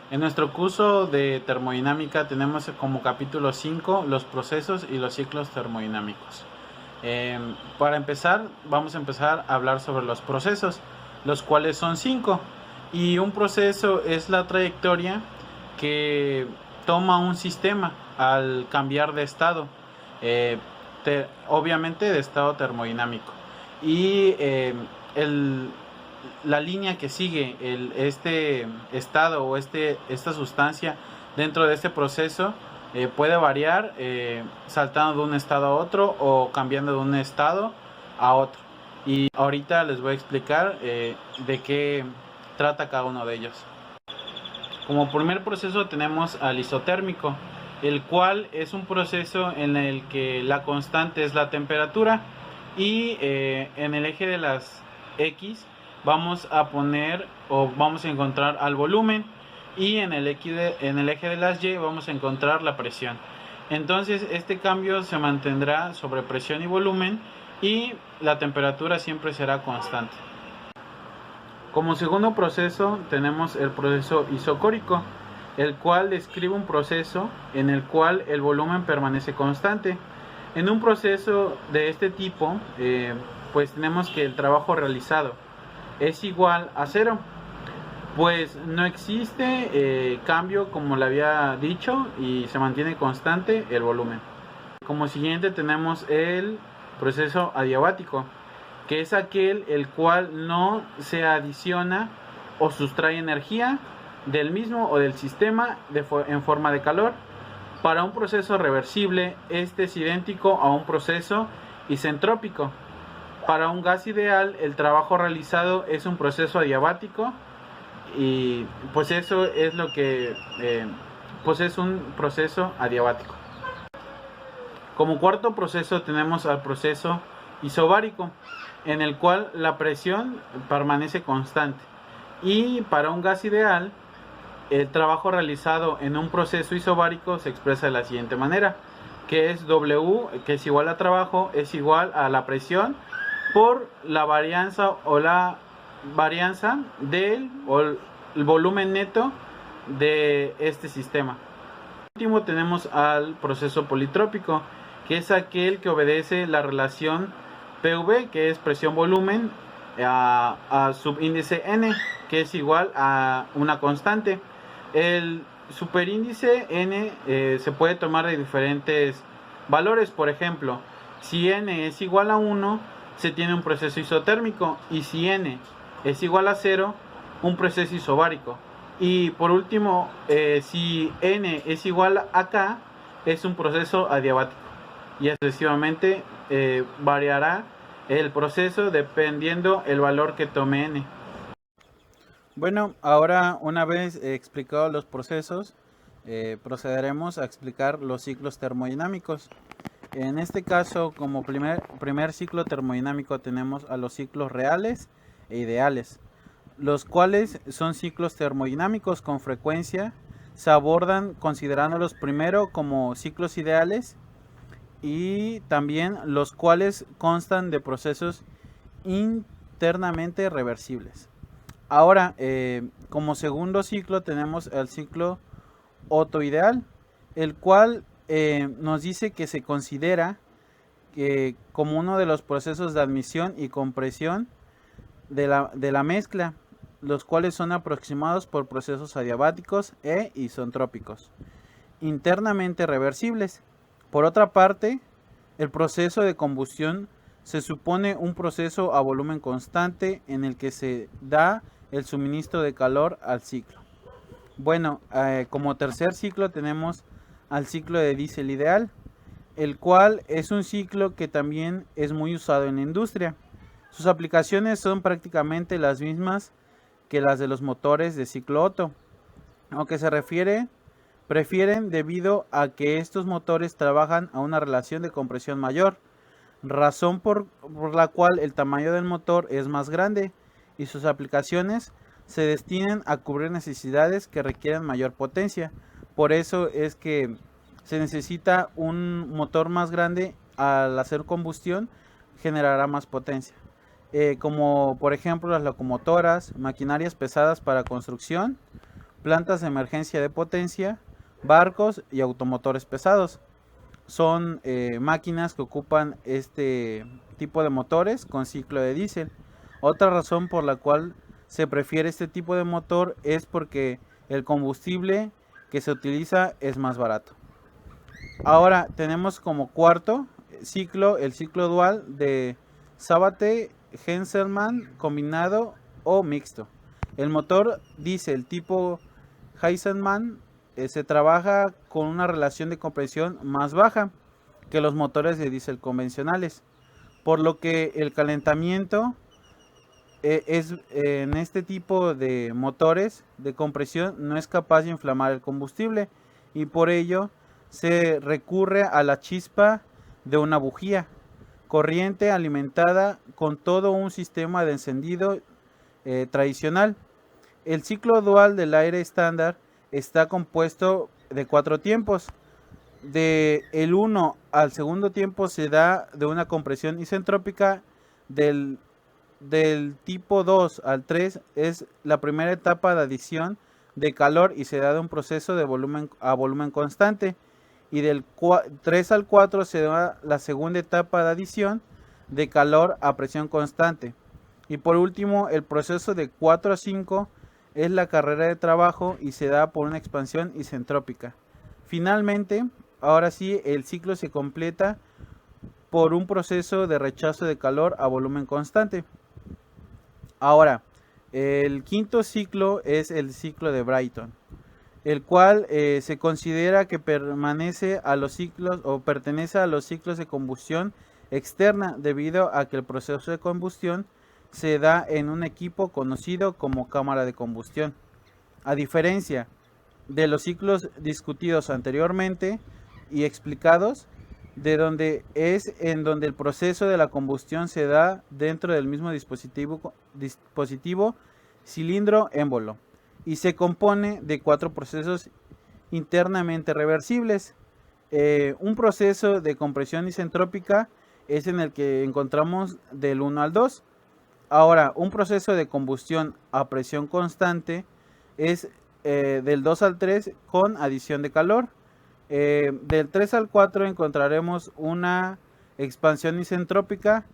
En nuestro curso de termodinámica tenemos como capítulo 5 los procesos y los ciclos termodinámicos. Para empezar, vamos a empezar a hablar sobre los procesos, los cuales son 5. Y un proceso es la trayectoria que toma un sistema al cambiar de estado, obviamente de estado termodinámico. Y la línea que sigue este estado o esta sustancia dentro de este proceso puede variar saltando de un estado a otro o cambiando de un estado a otro. Y ahorita les voy a explicar de qué trata cada uno de ellos. Como primer proceso tenemos al isotérmico, el cual es un proceso en el que la constante es la temperatura y en el eje de las X vamos a poner o vamos a encontrar al volumen y en el eje de las Y vamos a encontrar la presión. Entonces este cambio se mantendrá sobre presión y volumen y la temperatura siempre será constante. Como segundo proceso tenemos el proceso isocórico, el cual describe un proceso en el cual el volumen permanece constante. En un proceso de este tipo, pues tenemos que el trabajo realizado es igual a 0, pues no existe cambio, como le había dicho, y se mantiene constante el volumen. Como siguiente tenemos el proceso adiabático, que es aquel el cual no se adiciona o sustrae energía del mismo o del sistema en forma de calor. Para un proceso reversible, este es idéntico a un proceso isentrópico. Para un gas ideal, el trabajo realizado es un proceso adiabático y pues eso es lo que pues es un proceso adiabático. Como cuarto proceso tenemos al proceso isobárico, en el cual la presión permanece constante. Y para un gas ideal, el trabajo realizado en un proceso isobárico se expresa de la siguiente manera, que es W, que es igual a trabajo, es igual a la presión por la varianza o la varianza del el volumen neto de este sistema. Por último tenemos al proceso politrópico, que es aquel que obedece la relación PV, que es presión-volumen, a subíndice N, que es igual a una constante. El superíndice N se puede tomar de diferentes valores. Por ejemplo, si N es igual a 1, se tiene un proceso isotérmico, y si N es igual a 0, un proceso isobárico. Y por último, si N es igual a K, es un proceso adiabático. Y sucesivamente variará el proceso dependiendo el valor que tome N. Bueno, ahora una vez explicado los procesos, procederemos a explicar los ciclos termodinámicos. En este caso, como primer ciclo termodinámico tenemos a los ciclos reales e ideales, los cuales son ciclos termodinámicos con frecuencia. Se abordan considerándolos primero como ciclos ideales y también los cuales constan de procesos internamente reversibles. Ahora, como segundo ciclo tenemos el ciclo Otto-ideal, el cual nos dice que se considera como uno de los procesos de admisión y compresión de la mezcla, los cuales son aproximados por procesos adiabáticos e isentrópicos, internamente reversibles. Por otra parte, el proceso de combustión se supone un proceso a volumen constante en el que se da el suministro de calor al ciclo. Bueno, como tercer ciclo tenemos al ciclo de diésel ideal, el cual es un ciclo que también es muy usado en la industria. Sus aplicaciones son prácticamente las mismas que las de los motores de ciclo Otto, aunque prefieren debido a que estos motores trabajan a una relación de compresión mayor, razón por la cual el tamaño del motor es más grande y sus aplicaciones se destinan a cubrir necesidades que requieren mayor potencia. Por eso es que se necesita un motor más grande. Al hacer combustión generará más potencia, como por ejemplo las locomotoras, maquinarias pesadas para construcción, plantas de emergencia de potencia, barcos y automotores pesados. Son máquinas que ocupan este tipo de motores con ciclo de diésel. Otra razón por la cual se prefiere este tipo de motor es porque el combustible que se utiliza es más barato. Ahora tenemos como cuarto ciclo el ciclo dual de Sabate-Henselmann combinado o mixto. El motor diésel tipo Henselmann se trabaja con una relación de compresión más baja que los motores de diésel convencionales, por lo que el calentamiento en este tipo de motores de compresión no es capaz de inflamar el combustible, y por ello se recurre a la chispa de una bujía corriente alimentada con todo un sistema de encendido tradicional. El ciclo dual del aire estándar está compuesto de 4 tiempos. De el 1 al segundo tiempo se da de una compresión isentrópica. Del tipo 2 al 3 es la primera etapa de adición de calor y se da de un proceso de volumen a volumen constante. Y del 3 al 4 se da la segunda etapa de adición de calor a presión constante. Y por último, el proceso de 4 a 5 es la carrera de trabajo y se da por una expansión isentrópica. Finalmente, ahora sí, el ciclo se completa por un proceso de rechazo de calor a volumen constante. Ahora, el quinto ciclo es el ciclo de Brayton, el cual se considera que pertenece a los ciclos de combustión externa, debido a que el proceso de combustión se da en un equipo conocido como cámara de combustión. A diferencia de los ciclos discutidos anteriormente y explicados, en donde el proceso de la combustión se da dentro del mismo dispositivo cilindro-émbolo, y se compone de 4 procesos internamente reversibles. Un proceso de compresión isentrópica es en el que encontramos del 1 al 2. Ahora, un proceso de combustión a presión constante es del 2 al 3 con adición de calor. Del 3 al 4 encontraremos una expansión isentrópica,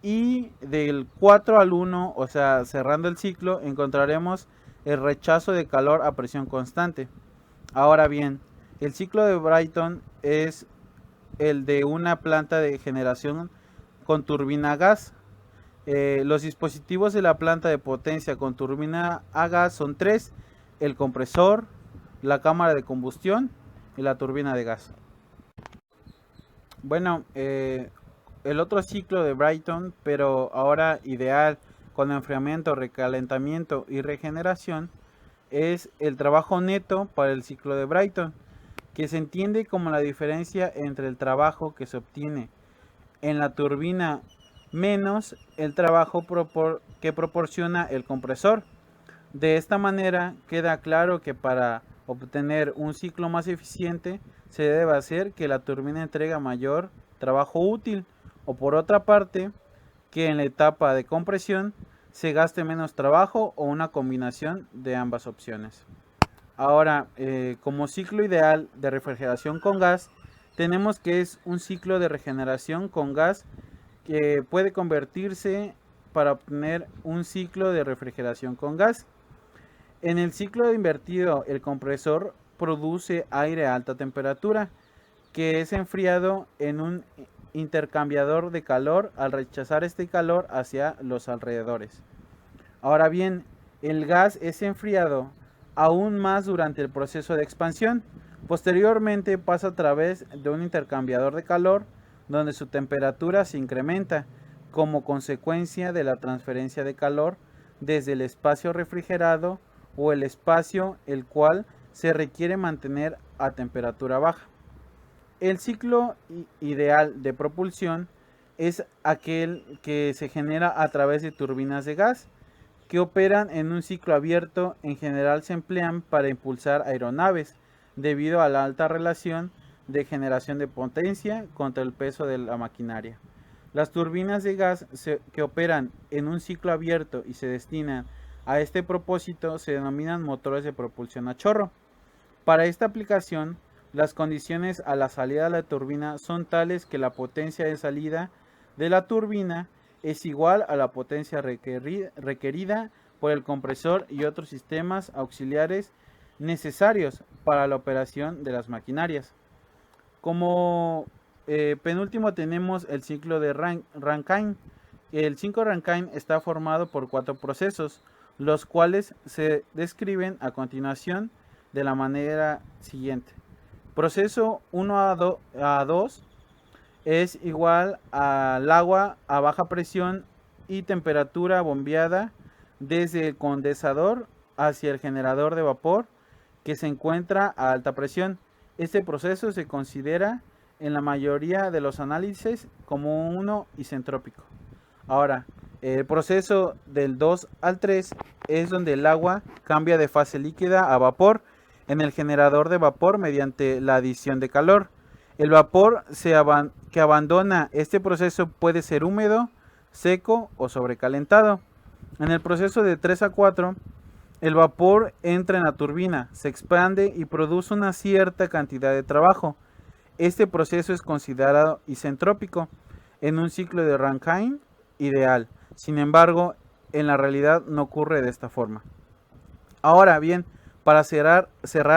y del 4 al 1, o sea, cerrando el ciclo, encontraremos el rechazo de calor a presión constante. Ahora bien, el ciclo de Brayton es el de una planta de generación con turbina a gas. Los dispositivos de la planta de potencia con turbina a gas son 3: el compresor, la cámara de combustión y la turbina de gas. Bueno, el otro ciclo de Brayton, pero ahora ideal con enfriamiento, recalentamiento y regeneración, es el trabajo neto para el ciclo de Brayton, que se entiende como la diferencia entre el trabajo que se obtiene en la turbina menos el trabajo que proporciona el compresor. De esta manera queda claro que para obtener un ciclo más eficiente se debe hacer que la turbina entregue mayor trabajo útil, o por otra parte, que en la etapa de compresión se gaste menos trabajo, o una combinación de ambas opciones. Ahora, como ciclo ideal de refrigeración con gas, tenemos que es un ciclo de regeneración con gas que puede convertirse para obtener un ciclo de refrigeración con gas. En el ciclo invertido, el compresor produce aire a alta temperatura, que es enfriado en un intercambiador de calor al rechazar este calor hacia los alrededores. Ahora bien, el gas es enfriado aún más durante el proceso de expansión. Posteriormente pasa a través de un intercambiador de calor, donde su temperatura se incrementa como consecuencia de la transferencia de calor desde el espacio refrigerado o el espacio el cual se requiere mantener a temperatura baja. El ciclo ideal de propulsión es aquel que se genera a través de turbinas de gas que operan en un ciclo abierto. En general se emplean para impulsar aeronaves debido a la alta relación de generación de potencia contra el peso de la maquinaria. Las turbinas de gas que operan en un ciclo abierto y se destinan A este propósito se denominan motores de propulsión a chorro. Para esta aplicación, las condiciones a la salida de la turbina son tales que la potencia de salida de la turbina es igual a la potencia requerida por el compresor y otros sistemas auxiliares necesarios para la operación de las maquinarias. Como penúltimo tenemos el ciclo de Rankine. El ciclo Rankine está formado por 4 procesos, los cuales se describen a continuación de la manera siguiente. Proceso 1 a 2 es igual al agua a baja presión y temperatura bombeada desde el condensador hacia el generador de vapor que se encuentra a alta presión. Este proceso se considera en la mayoría de los análisis como uno isentrópico. Ahora, el proceso del 2 al 3 es donde el agua cambia de fase líquida a vapor en el generador de vapor mediante la adición de calor. El vapor que abandona este proceso puede ser húmedo, seco o sobrecalentado. En el proceso de 3 a 4, el vapor entra en la turbina, se expande y produce una cierta cantidad de trabajo. Este proceso es considerado isentrópico en un ciclo de Rankine ideal. Sin embargo, en la realidad no ocurre de esta forma. Ahora bien, para cerrar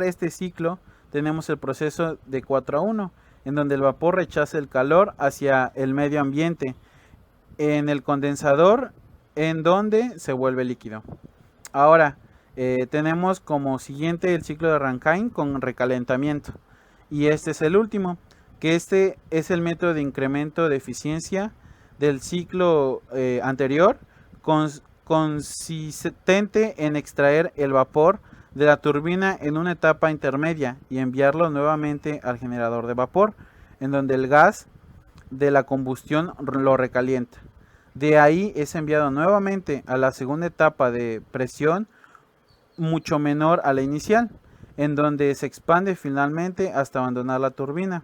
este ciclo, tenemos el proceso de 4 a 1, en donde el vapor rechaza el calor hacia el medio ambiente, en el condensador, en donde se vuelve líquido. Ahora, tenemos como siguiente el ciclo de Rankine con recalentamiento. Y este es el último, que este es el método de incremento de eficiencia del ciclo anterior, consistente en extraer el vapor de la turbina en una etapa intermedia y enviarlo nuevamente al generador de vapor, en donde el gas de la combustión lo recalienta. De ahí es enviado nuevamente a la segunda etapa de presión, mucho menor a la inicial, en donde se expande finalmente hasta abandonar la turbina.